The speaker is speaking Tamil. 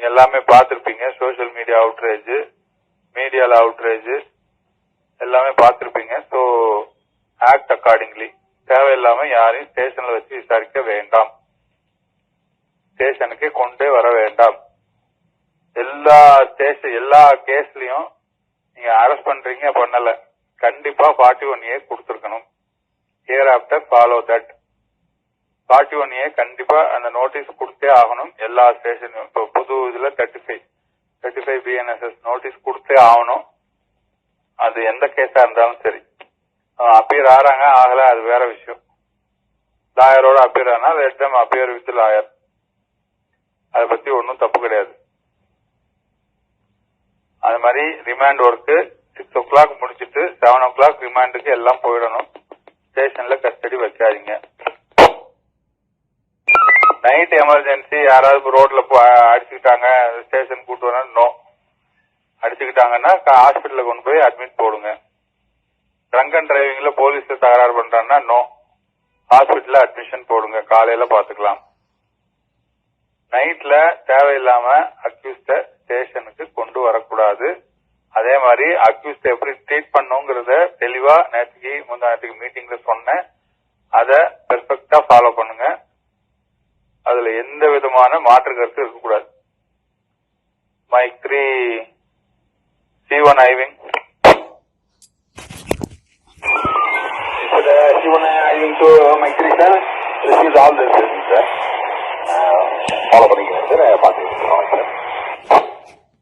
நீங்க எல்லாமே பார்த்திருப்பீங்க. சோசியல் மீடியா அவுட்ரேஜ், மீடியால அவுட்ரேஜ் எல்லாமே பார்த்திருப்பீங்க. So act accordingly. தேவையில்லாம யாரையும் ஸ்டேஷன்ல வச்சு விசாரிக்க வேண்டாம், ஸ்டேஷனுக்கு கொண்டே வர வேண்டாம். எல்லா கேஸ்லயும் நீங்க அரெஸ்ட் பண்றீங்க பண்ணல, கண்டிப்பா 41A கொடுத்திருக்கணும். Here after follow that. 41A கண்டிப்பா அந்த நோட்டீஸ் கொடுத்தே ஆகணும் எல்லா ஸ்டேஷனும். இப்போ புது இதுல 35 BNSS நோட்டீஸ் கொடுத்தே ஆகணும். அது எந்த கேஸா இருந்தாலும் சரி. அப்பியர் ஆறாங்க ஆகல அது வேற விஷயம். லாயரோட அப்பியர் ஆனா let them appear with lawyer. அதை பத்தி ஒன்னும் தப்பு கிடையாது. அது மாதிரி ரிமாண்ட் ஒர்க்கு 6 o'clock முடிச்சிட்டு 7 o'clock ரிமாண்டுக்கு எல்லாம் போயிடணும். ஸ்டேஷன்ல கஸ்டடி வைக்காதீங்க. நைட் எமர்ஜென்சி யாராவது ரோட்ல அடிச்சுக்கிட்டாங்க, ஸ்டேஷன் கூட்டு வர நோ. அடிச்சுக்கிட்டாங்கன்னா ஹாஸ்பிட்டல கொண்டு போய் அட்மிட் போடுங்க. ட்ரங்க் அண்ட் டிரைவிங்ல போலீஸ்ல தகராறு பண்றாங்கன்னா நோ, ஹாஸ்பிட்டல்ல அட்மிஷன் போடுங்க, காலையில பாத்துக்கலாம். நைட்ல தேவையில்லாம அக்யூஸ்ட ஸ்டேஷனுக்கு கொண்டு வரக்கூடாது. அதே மாதிரி அக்யூஸ்ட எப்படி ட்ரீட் பண்ணுங்கிறத தெளிவா நேற்றுக்கு முந்தானத்துக்கு மீட்டிங்ல சொன்னேன். அதை பெர்ஃபெக்டா ஃபாலோ பண்ணுங்க. அதுல எந்த விதமான மாற்று கருத்து இருக்கக்கூடாது. மைக் 3 C1 ஐவிங். C1 ஐவிங் to mike 3 sir. This is all this sir. Follow பண்ணிக்கிறேன் சார், பார்த்துக்கிறேன் சார்.